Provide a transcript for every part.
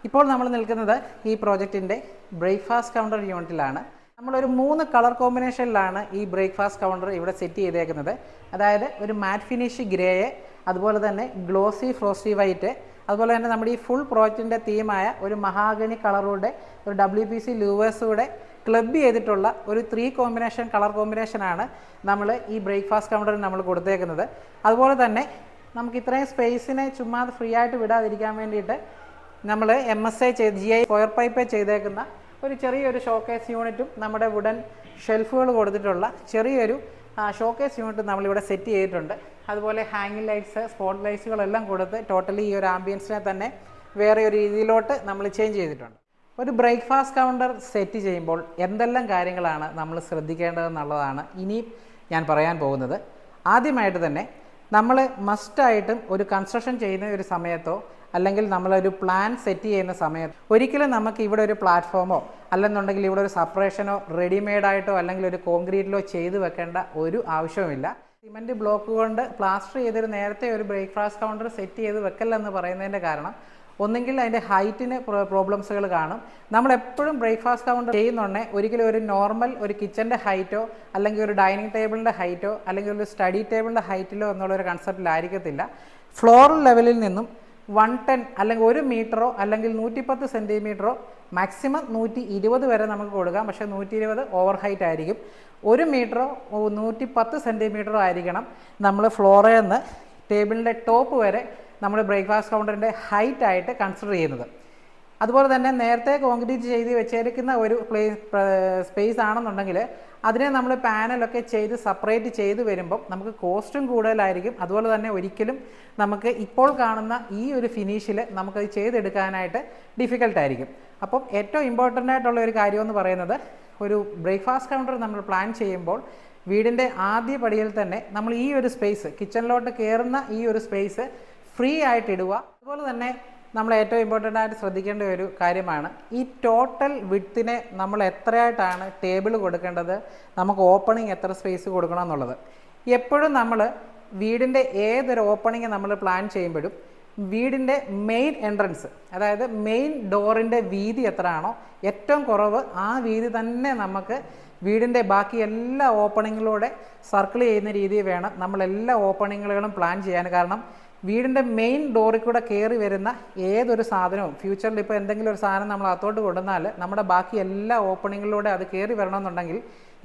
ഇപ്പോൾ നമ്മൾ നിൽക്കുന്നത് ഈ പ്രോജക്റ്റിൻ്റെ ബ്രേക്ക്ഫാസ്റ്റ് കൗണ്ടർ യൂണിറ്റിലാണ്. നമ്മളൊരു 3 കളർ കോമ്പിനേഷനിലാണ് ഈ ബ്രേക്ക്ഫാസ്റ്റ് കൗണ്ടർ ഇവിടെ സെറ്റ് ചെയ്തേക്കുന്നത്. അതായത് ഒരു മാറ്റ് ഫിനിഷ് ഗ്രേ, അതുപോലെ തന്നെ ഗ്ലോസി ഫ്രോസ്റ്റി വൈറ്റ്, അതുപോലെ തന്നെ നമ്മുടെ ഈ ഫുൾ പ്രോജക്റ്റിൻ്റെ തീമായ ഒരു മഹാഗണി കളറൂടെ ഒരു WPC ലൂവേഴ്സൂടെ ക്ലബ് ചെയ്തിട്ടുള്ള ഒരു 3 കോമ്പിനേഷൻ കളർ കോമ്പിനേഷനാണ് നമ്മൾ ഈ ബ്രേക്ക്ഫാസ്റ്റ് കൗണ്ടറിൽ നമ്മൾ കൊടുത്തേക്കുന്നത്. അതുപോലെ തന്നെ നമുക്ക് ഇത്രയും സ്പേസിനെ ചുമ്മാ ഫ്രീ ആയിട്ട് വിടാതിരിക്കാൻ വേണ്ടിയിട്ട് നമ്മൾ MSA ചെയ്ത് GI സ്ക്വയർ പൈപ്പ് ചെയ്തേക്കുന്ന ഒരു ചെറിയൊരു ഷോക്കേസ് യൂണിറ്റും നമ്മുടെ വുഡൻ ഷെൽഫുകൾ കൊടുത്തിട്ടുള്ള ചെറിയൊരു ഷോക്കേസ് യൂണിറ്റ് നമ്മളിവിടെ സെറ്റ് ചെയ്തിട്ടുണ്ട്. അതുപോലെ ഹാങ്ങിങ് ലൈറ്റ്സ്, സ്പോട്ട് ലൈറ്റ്സുകളെല്ലാം കൊടുത്ത് ടോട്ടലി ഈ ഒരു ആംബിയൻസിനെ തന്നെ വേറെ ഒരു രീതിയിലോട്ട് നമ്മൾ ചേഞ്ച് ചെയ്തിട്ടുണ്ട്. ഒരു ബ്രേക്ക്ഫാസ്റ്റ് കൗണ്ടർ സെറ്റ് ചെയ്യുമ്പോൾ എന്തെല്ലാം കാര്യങ്ങളാണ് നമ്മൾ ശ്രദ്ധിക്കേണ്ടതെന്നുള്ളതാണ് ഇനി ഞാൻ പറയാൻ പോകുന്നത്. ആദ്യമായിട്ട് തന്നെ നമ്മൾ മസ്റ്റായിട്ടും ഒരു കൺസ്ട്രക്ഷൻ ചെയ്യുന്ന ഒരു സമയത്തോ അല്ലെങ്കിൽ നമ്മളൊരു പ്ലാൻ സെറ്റ് ചെയ്യുന്ന സമയത്ത് ഒരിക്കലും നമുക്ക് ഇവിടെ ഒരു പ്ലാറ്റ്ഫോമോ അല്ലെന്നുണ്ടെങ്കിൽ ഇവിടെ ഒരു സെപ്പറേഷനോ റെഡിമെയ്ഡായിട്ടോ അല്ലെങ്കിൽ ഒരു കോൺക്രീറ്റിലോ ചെയ്ത് വെക്കേണ്ട ഒരു ആവശ്യവുമില്ല. സിമൻറ്റ് ബ്ലോക്ക് കൊണ്ട് പ്ലാസ്റ്റർ ചെയ്തൊരു നേരത്തെ ഒരു ബ്രേക്ക്ഫാസ്റ്റ് കൗണ്ടർ സെറ്റ് ചെയ്ത് വെക്കല്ലെന്ന് പറയുന്നതിൻ്റെ കാരണം ഒന്നെങ്കിൽ അതിൻ്റെ ഹൈറ്റിന് പ്രോബ്ലംസുകൾ കാണും. നമ്മളെപ്പോഴും ബ്രേക്ക്ഫാസ്റ്റ് കൗണ്ടർ ചെയ്യുന്നുണ്ടെങ്കിൽ ഒരിക്കലും ഒരു നോർമൽ ഒരു കിച്ചൻ്റെ ഹൈറ്റോ അല്ലെങ്കിൽ ഒരു ഡൈനിങ് ടേബിളിൻ്റെ ഹൈറ്റോ അല്ലെങ്കിൽ ഒരു സ്റ്റഡി ടേബിളിൻ്റെ ഹൈറ്റിലോ എന്നുള്ളൊരു കൺസെപ്റ്റിലായിരിക്കത്തില്ല. ഫ്ലോർ ലെവലിൽ നിന്നും 110 അല്ലെങ്കിൽ 1 മീറ്ററോ അല്ലെങ്കിൽ 110 സെൻറ്റിമീറ്ററോ മാക്സിമം 120 വരെ നമുക്ക് കൊടുക്കാം. പക്ഷേ 120 ഓവർ ഹൈറ്റ് ആയിരിക്കും. 1 മീറ്ററോ 110 സെൻറ്റിമീറ്ററോ ആയിരിക്കണം നമ്മൾ ഫ്ലോറിൽ നിന്ന് ടേബിളിൻ്റെ ടോപ്പ് വരെ നമ്മൾ ബ്രേക്ക്ഫാസ്റ്റ് കൗണ്ടറിൻ്റെ ഹൈറ്റായിട്ട് കൺസിഡർ ചെയ്യുന്നത്. അതുപോലെ തന്നെ നേരത്തെ കോൺക്രീറ്റ് ചെയ്ത് വെച്ചേക്കുന്ന ഒരു സ്പേസ് ആണെന്നുണ്ടെങ്കിൽ അതിനെ നമ്മൾ പാനലൊക്കെ ചെയ്ത് സെപ്പറേറ്റ് ചെയ്ത് വരുമ്പം നമുക്ക് കോസ്റ്റും കൂടുതലായിരിക്കും. അതുപോലെ തന്നെ ഒരിക്കലും നമുക്ക് ഇപ്പോൾ കാണുന്ന ഈ ഒരു ഫിനിഷിൽ നമുക്കത് ചെയ്തെടുക്കാനായിട്ട് ഡിഫിക്കൽട്ടായിരിക്കും. അപ്പം ഏറ്റവും ഇമ്പോർട്ടൻ്റ് ആയിട്ടുള്ള ഒരു കാര്യമെന്ന് പറയുന്നത് ഒരു ബ്രേക്ക്ഫാസ്റ്റ് കൗണ്ടർ നമ്മൾ പ്ലാൻ ചെയ്യുമ്പോൾ വീടിൻ്റെ ആദ്യ പടിയിൽ തന്നെ നമ്മൾ ഈ ഒരു സ്പേസ് കിച്ചണിലോട്ട് കയറുന്ന ഈ ഒരു സ്പേസ് ഫ്രീ ആയിട്ട് ഇടുക. അതുപോലെ തന്നെ നമ്മൾ ഏറ്റവും ഇമ്പോർട്ടൻ്റ് ആയിട്ട് ശ്രദ്ധിക്കേണ്ട ഒരു കാര്യമാണ് ഈ ടോട്ടൽ വിഡ്ത്തിനെ നമ്മൾ എത്രയായിട്ടാണ് ടേബിൾ കൊടുക്കേണ്ടത്, നമുക്ക് ഓപ്പണിങ് എത്ര സ്പേസ് കൊടുക്കണം എന്നുള്ളത്. എപ്പോഴും നമ്മൾ വീടിൻ്റെ ഏതൊരു ഓപ്പണിങ് നമ്മൾ പ്ലാൻ ചെയ്യുമ്പോഴും വീടിൻ്റെ മെയിൻ എൻട്രൻസ്, അതായത് മെയിൻ ഡോറിൻ്റെ വീതി എത്രയാണോ ഏറ്റവും കുറവ് ആ വീതി തന്നെ നമുക്ക് വീടിൻ്റെ ബാക്കി എല്ലാ ഓപ്പണിങ്ങിലൂടെ സർക്കിൾ ചെയ്യുന്ന രീതിയിൽ വേണം നമ്മളെല്ലാ ഓപ്പണിങ്ങുകളും പ്ലാൻ ചെയ്യാൻ. കാരണം വീടിൻ്റെ മെയിൻ ഡോറിൽ കൂടെ കയറി വരുന്ന ഏതൊരു സാധനവും ഫ്യൂച്ചറിൽ ഇപ്പോൾ എന്തെങ്കിലും ഒരു സാധനം നമ്മൾ അകത്തോട്ട് കൊണ്ടുവന്നാൽ നമ്മുടെ ബാക്കി എല്ലാ ഓപ്പണിങ്ങിലൂടെ അത് കയറി വരണമെന്നുണ്ടെങ്കിൽ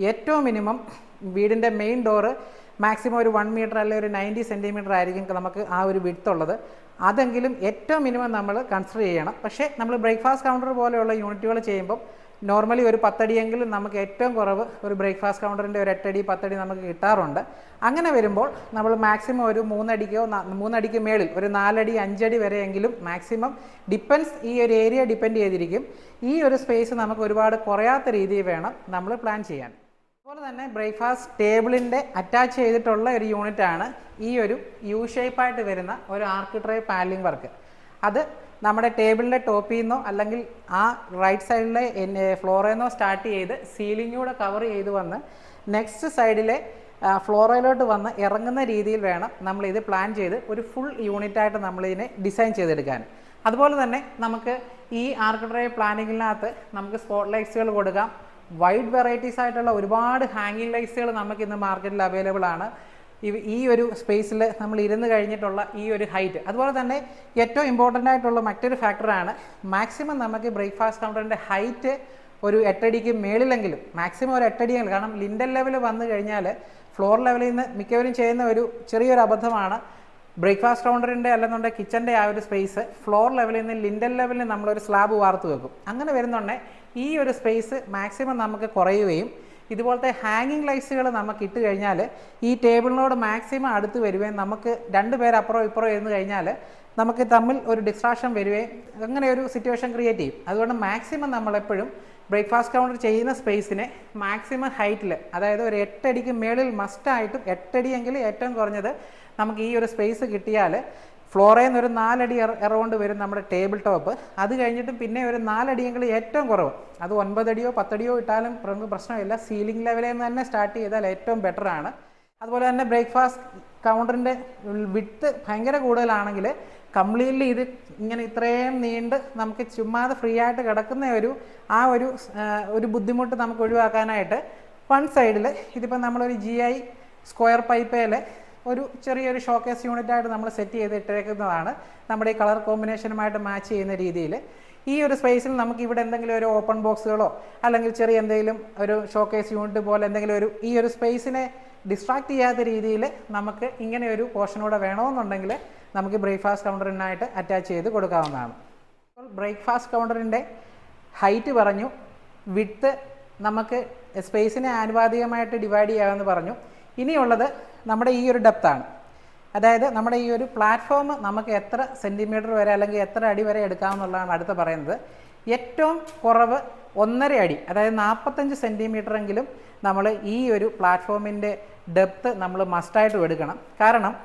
ഏറ്റവും മിനിമം വീടിൻ്റെ മെയിൻ ഡോറ് മാക്സിമം ഒരു 1 മീറ്റർ അല്ലെങ്കിൽ ഒരു 90 സെൻറ്റിമീറ്റർ ആയിരിക്കും നമുക്ക് ആ ഒരു വിഡ്ത്തുള്ളത്. അതെങ്കിലും ഏറ്റവും മിനിമം നമ്മൾ കൺസിഡർ ചെയ്യണം. പക്ഷേ നമ്മൾ ബ്രേക്ക്ഫാസ്റ്റ് കൗണ്ടർ പോലെയുള്ള യൂണിറ്റുകൾ ചെയ്യുമ്പം നോർമലി ഒരു 10 അടിയെങ്കിലും നമുക്ക് ഏറ്റവും കുറവ് ഒരു ബ്രേക്ക്ഫാസ്റ്റ് കൗണ്ടറിൻ്റെ ഒരു 8 അടി 10 അടി നമുക്ക് കിട്ടാറുണ്ട്. അങ്ങനെ വരുമ്പോൾ നമ്മൾ മാക്സിമം ഒരു 3 അടിക്കോ 3 അടിക്ക് മേളിൽ ഒരു 4 അടി 5 അടി വരെയെങ്കിലും മാക്സിമം ഡിപ്പെൻസ് ഈ ഒരു ഏരിയ ഡിപ്പെൻഡ് ചെയ്തിരിക്കും. ഈ ഒരു സ്പേസ് നമുക്ക് ഒരുപാട് കുറയാത്ത രീതിയിൽ വേണം നമ്മൾ പ്ലാൻ ചെയ്യാൻ. അതുപോലെ തന്നെ ബ്രേക്ക്ഫാസ്റ്റ് ടേബിളിൻ്റെ അറ്റാച്ച് ചെയ്തിട്ടുള്ള ഒരു യൂണിറ്റാണ് ഈ ഒരു യു ഷേപ്പായിട്ട് വരുന്ന ഒരു ആർക്കിട്രേ പാനലിംഗ് വർക്ക്. അത് നമ്മുടെ ടേബിളിൻ്റെ ടോപ്പിൽ നിന്നോ അല്ലെങ്കിൽ ആ റൈറ്റ് സൈഡിലെ ഫ്ലോറിൽ നിന്നോ സ്റ്റാർട്ട് ചെയ്ത് സീലിംഗൂടെ കവർ ചെയ്ത് വന്ന് നെക്സ്റ്റ് സൈഡിലെ ഫ്ലോറയിലോട്ട് വന്ന് ഇറങ്ങുന്ന രീതിയിൽ വേണം നമ്മളിത് പ്ലാൻ ചെയ്ത് ഒരു ഫുൾ യൂണിറ്റായിട്ട് നമ്മളിതിനെ ഡിസൈൻ ചെയ്തെടുക്കാൻ. അതുപോലെ തന്നെ നമുക്ക് ഈ ആർക്കിട്രേ പ്ലാനിങ്ങിനകത്ത് നമുക്ക് സ്പോട്ട് ലൈറ്റ്സുകൾ കൊടുക്കാം. വൈഡ് വെറൈറ്റീസ് ആയിട്ടുള്ള ഒരുപാട് ഹാങ്ങിങ് ലൈറ്റ്സുകൾ നമുക്ക് ഇന്ന് മാർക്കറ്റിൽ അവൈലബിൾ ആണ്. ഈ ഒരു സ്പേസിൽ നമ്മൾ ഇരുന്ന് കഴിഞ്ഞിട്ടുള്ള ഈ ഒരു ഹൈറ്റ്. അതുപോലെ തന്നെ ഏറ്റവും ഇമ്പോർട്ടൻ്റ് ആയിട്ടുള്ള മറ്റൊരു ഫാക്ടറാണ് മാക്സിമം നമുക്ക് ബ്രേക്ക്ഫാസ്റ്റ് കൗണ്ടറിൻ്റെ ഹൈറ്റ് ഒരു 8 അടിക്ക് മേളിലെങ്കിലും മാക്സിമം ഒരു 8 അടിയെങ്കിലും. കാരണം ലിൻഡൽ ലെവൽ വന്നു കഴിഞ്ഞാൽ ഫ്ലോർ ലെവലിൽ നിന്ന് മിക്കവരും ചെയ്യുന്ന ഒരു ചെറിയൊരു അബദ്ധമാണ് ബ്രേക്ക്ഫാസ്റ്റ് കൗണ്ടറിൻ്റെ അല്ലെന്നുണ്ടെങ്കിൽ കിച്ചൻ്റെ ആ ഒരു സ്പേസ് ഫ്ലോർ ലെവലിൽ നിന്ന് ലിൻഡൽ ലെവലിൽ നമ്മളൊരു സ്ലാബ് വാർത്ത് വെക്കും. അങ്ങനെ വരുന്നുണ്ടെങ്കിൽ ഈ ഒരു സ്പേസ് മാക്സിമം നമുക്ക് കുറയുകയും ഇതുപോലത്തെ ഹാങ്ങിങ് ലൈറ്റ്സുകൾ നമുക്ക് ഇട്ട് കഴിഞ്ഞാൽ ഈ ടേബിളിനോട് മാക്സിമം അടുത്ത് വരികയും നമുക്ക് 2 പേർ അപ്പുറം ഇപ്പുറം ഇരുന്ന് കഴിഞ്ഞാൽ നമുക്ക് തമ്മിൽ ഒരു ഡിസ്ട്രാക്ഷൻ വരികയും അങ്ങനെ ഒരു സിറ്റുവേഷൻ ക്രിയേറ്റ് ചെയ്യും. അതുകൊണ്ട് മാക്സിമം നമ്മളെപ്പോഴും ബ്രേക്ക്ഫാസ്റ്റ് കൗണ്ടർ ചെയ്യുന്ന സ്പേസിനെ മാക്സിമം ഹൈറ്റിൽ, അതായത് ഒരു 8 അടിക്ക് മേളിൽ മസ്റ്റായിട്ടും 8 അടിയെങ്കിൽ ഏറ്റവും കുറഞ്ഞത് നമുക്ക് ഈ ഒരു സ്പേസ് കിട്ടിയാൽ ഫ്ലോറിൽ നിന്ന് ഒരു 4 അടി എറൗണ്ട് വരും നമ്മുടെ ടേബിൾ ടോപ്പ്. അത് കഴിഞ്ഞിട്ടും പിന്നെ ഒരു 4 അടിയെങ്കിലും ഏറ്റവും കുറവ്, അത് 9 അടിയോ 10 അടിയോ ഇട്ടാലും പ്രശ്നമില്ല. സീലിംഗ് ലെവലിൽ നിന്ന് തന്നെ സ്റ്റാർട്ട് ചെയ്താൽ ഏറ്റവും ബെറ്ററാണ്. അതുപോലെ തന്നെ ബ്രേക്ക്ഫാസ്റ്റ് കൗണ്ടറിൻ്റെ വിഡ്ത്ത് ഭയങ്കര കൂടുതലാണെങ്കിൽ കംപ്ലീറ്റ്ലി ഇത് ഇങ്ങനെ ഇത്രയും നീണ്ട് നമുക്ക് ചുമ്മാതെ ഫ്രീ ആയിട്ട് കിടക്കുന്ന ഒരു ബുദ്ധിമുട്ട് നമുക്ക് ഒഴിവാക്കാനായിട്ട് വൺ സൈഡിൽ ഇതിപ്പോൾ നമ്മളൊരു GI സ്ക്വയർ പൈപ്പേൽ ഒരു ചെറിയൊരു ഷോക്കേസ് യൂണിറ്റായിട്ട് നമ്മൾ സെറ്റ് ചെയ്തിട്ടേക്കുന്നതാണ്. നമ്മുടെ ഈ കളർ കോമ്പിനേഷനുമായിട്ട് മാച്ച് ചെയ്യുന്ന രീതിയിൽ ഈ ഒരു സ്പേസിൽ നമുക്ക് ഇവിടെ എന്തെങ്കിലും ഒരു ഓപ്പൺ ബോക്സുകളോ അല്ലെങ്കിൽ ചെറിയ എന്തെങ്കിലും ഒരു ഷോക്കേസ് യൂണിറ്റ് പോലെ എന്തെങ്കിലും ഈ ഒരു സ്പേസിനെ ഡിസ്ട്രാക്ട് ചെയ്യാത്ത രീതിയിൽ നമുക്ക് ഇങ്ങനെ ഒരു പോർഷനൂടെ വേണമെന്നുണ്ടെങ്കിൽ നമുക്ക് ബ്രേക്ക്ഫാസ്റ്റ് കൗണ്ടറിനായിട്ട് അറ്റാച്ച് ചെയ്ത് കൊടുക്കാവുന്നതാണ്. അപ്പോൾ ബ്രേക്ക്ഫാസ്റ്റ് കൗണ്ടറിൻ്റെ ഹൈറ്റ് പറഞ്ഞു, വിഡ്ത്ത് നമുക്ക് സ്പേസിനെ ആനുപാതികമായിട്ട് ഡിവൈഡ് ചെയ്യാമെന്ന് പറഞ്ഞു. ഇനിയുള്ളത് നമ്മുടെ ഈ ഒരു ഡെപ്താണ്. അതായത് നമ്മുടെ ഈ ഒരു പ്ലാറ്റ്ഫോം നമുക്ക് എത്ര സെൻറ്റിമീറ്റർ വരെ അല്ലെങ്കിൽ എത്ര അടി വരെ എടുക്കാമെന്നുള്ളതാണ് അടുത്ത് പറയുന്നത്. ഏറ്റവും കുറവ് 1.5 അടി, അതായത് 45 സെൻറ്റിമീറ്ററെങ്കിലും നമ്മൾ ഈ ഒരു പ്ലാറ്റ്ഫോമിൻ്റെ ഡെപ്ത്ത് നമ്മൾ മസ്റ്റായിട്ടും എടുക്കണം. കാരണം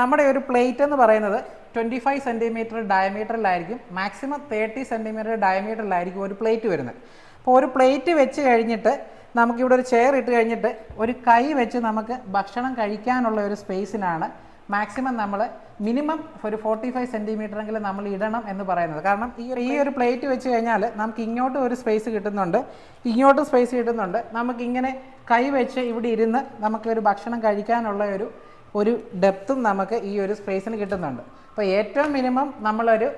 നമ്മുടെ ഒരു പ്ലേറ്റ് എന്ന് പറയുന്നത് 25 സെൻറ്റിമീറ്റർ ഡയമീറ്ററിലായിരിക്കും, മാക്സിമം 30 സെൻറ്റിമീറ്റർ ഡയമീറ്ററിലായിരിക്കും ഒരു പ്ലേറ്റ് വരുന്നത്. അപ്പോൾ ഒരു പ്ലേറ്റ് വെച്ച് കഴിഞ്ഞിട്ട് നമുക്കിവിടെ ഒരു ചെയർ ഇട്ട് കഴിഞ്ഞിട്ട് ഒരു കൈ വെച്ച് നമുക്ക് ഭക്ഷണം കഴിക്കാനുള്ള ഒരു സ്പേസിനാണ് മാക്സിമം നമ്മൾ മിനിമം ഒരു 45 സെൻറ്റിമീറ്ററെങ്കിലും നമ്മൾ ഇടണം എന്ന് പറയുന്നത്. കാരണം ഈ ഒരു പ്ലേറ്റ് വെച്ച് കഴിഞ്ഞാൽ നമുക്ക് ഇങ്ങോട്ടും ഒരു സ്പേസ് കിട്ടുന്നുണ്ട്, ഇങ്ങോട്ടും സ്പേസ് കിട്ടുന്നുണ്ട്. നമുക്കിങ്ങനെ കൈ വെച്ച് ഇവിടെ ഇരുന്ന് നമുക്കൊരു ഭക്ഷണം കഴിക്കാനുള്ള ഒരു ഡെപ്തും നമുക്ക് ഈ ഒരു സ്പേസിന് കിട്ടുന്നുണ്ട്. അപ്പോൾ ഏറ്റവും മിനിമം നമ്മളൊരു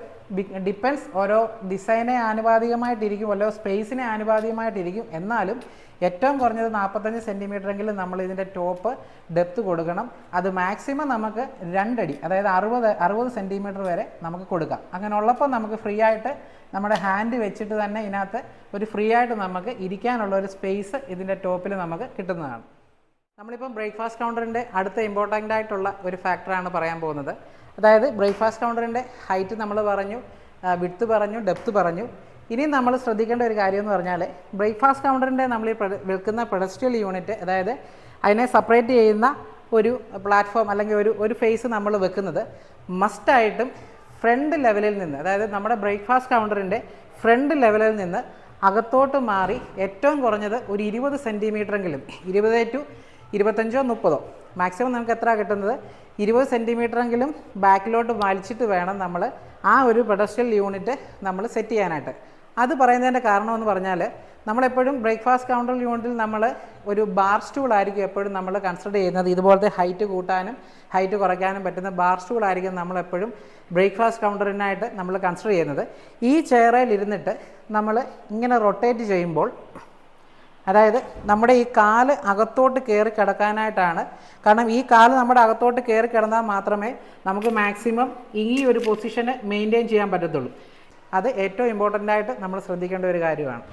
ഡിപ്പെൻസ് ഓരോ ഡിസൈനെ ആനുപാതികമായിട്ടിരിക്കും, ഓരോ സ്പേസിനെ ആനുപാതികമായിട്ടിരിക്കും. എന്നാലും ഏറ്റവും കുറഞ്ഞത് 45 സെൻറ്റിമീറ്ററെങ്കിലും നമ്മൾ ഇതിൻ്റെ ടോപ്പ് ഡെപ്ത് കൊടുക്കണം. അത് മാക്സിമം നമുക്ക് 2 അടി, അതായത് 60 സെൻറ്റിമീറ്റർ വരെ നമുക്ക് കൊടുക്കാം. അങ്ങനെ ഉള്ളപ്പോൾ നമുക്ക് ഫ്രീ ആയിട്ട് നമ്മുടെ ഹാൻഡ് വെച്ചിട്ട് തന്നെ ഇതിനകത്ത് ഒരു ഫ്രീ ആയിട്ട് നമുക്ക് ഇരിക്കാനുള്ള ഒരു സ്പേസ് ഇതിൻ്റെ ടോപ്പിൽ നമുക്ക് കിട്ടുന്നതാണ്. നമ്മളിപ്പം ബ്രേക്ക്ഫാസ്റ്റ് കൗണ്ടറിൻ്റെ അടുത്ത ഇമ്പോർട്ടൻ്റ് ആയിട്ടുള്ള ഒരു ഫാക്ടറാണ് പറയാൻ പോകുന്നത്. അതായത് ബ്രേക്ക്ഫാസ്റ്റ് കൗണ്ടറിൻ്റെ ഹൈറ്റ് നമ്മൾ പറഞ്ഞു, വിഡ്ത്ത് പറഞ്ഞു, ഡെപ്ത് പറഞ്ഞു. ഇനി നമ്മൾ ശ്രദ്ധിക്കേണ്ട ഒരു കാര്യം എന്ന് പറഞ്ഞാൽ ബ്രേക്ക്ഫാസ്റ്റ് കൗണ്ടറിൻ്റെ നമ്മൾ ഈ വെക്കുന്ന പെഡസ്ട്രിയൽ യൂണിറ്റ്, അതായത് അതിനെ സെപ്പറേറ്റ് ചെയ്യുന്ന ഒരു പ്ലാറ്റ്ഫോം അല്ലെങ്കിൽ ഒരു ഫേസ് നമ്മൾ വെക്കുന്നത് മസ്റ്റായിട്ടും ഫ്രണ്ട് ലെവലിൽ നിന്ന്, അതായത് നമ്മുടെ ബ്രേക്ക്ഫാസ്റ്റ് കൗണ്ടറിൻ്റെ ഫ്രണ്ട് ലെവലിൽ നിന്ന് അകത്തോട്ട് മാറി ഏറ്റവും കുറഞ്ഞത് ഒരു 20 സെൻറ്റിമീറ്ററെങ്കിലും, 20 to 25 or 30 മാക്സിമം നമുക്ക് എത്ര കിട്ടുന്നത് 20 സെൻറ്റിമീറ്ററെങ്കിലും ബാക്കിലോട്ട് വലിച്ചിട്ട് വേണം നമ്മൾ ആ ഒരു പെഡസ്ട്രിയൽ യൂണിറ്റ് നമ്മൾ സെറ്റ് ചെയ്യാനായിട്ട്. അത് പറയുന്നതിൻ്റെ കാരണമെന്ന് പറഞ്ഞാൽ നമ്മളെപ്പോഴും ബ്രേക്ക്ഫാസ്റ്റ് കൗണ്ടർ യൂണിറ്റിൽ നമ്മൾ ഒരു ബാർ സ്റ്റൂൾ ആയിരിക്കും എപ്പോഴും നമ്മൾ കൺസിഡർ ചെയ്യുന്നത്. ഇതുപോലത്തെ ഹൈറ്റ് കൂട്ടാനും ഹൈറ്റ് കുറയ്ക്കാനും പറ്റുന്ന ബാർ സ്റ്റൂൾ ആയിരിക്കും നമ്മളെപ്പോഴും ബ്രേക്ക്ഫാസ്റ്റ് കൗണ്ടറിനായിട്ട് നമ്മൾ കൺസിഡർ ചെയ്യുന്നത്. ഈ ചെയറിൽ ഇരുന്നിട്ട് നമ്മൾ ഇങ്ങനെ റൊട്ടേറ്റ് ചെയ്യുമ്പോൾ, അതായത് നമ്മുടെ ഈ കാല് അകത്തോട്ട് കയറി കിടക്കാനായിട്ടാണ്. കാരണം ഈ കാല് നമ്മുടെ അകത്തോട്ട് കയറി കിടന്നാൽ മാത്രമേ നമുക്ക് മാക്സിമം ഈ ഒരു പൊസിഷന് മെയിൻറ്റെയിൻ ചെയ്യാൻ പറ്റത്തുള്ളൂ. അത് ഏറ്റവും ഇമ്പോർട്ടൻ്റ് ആയിട്ട് നമ്മൾ ശ്രദ്ധിക്കേണ്ട ഒരു കാര്യമാണ്.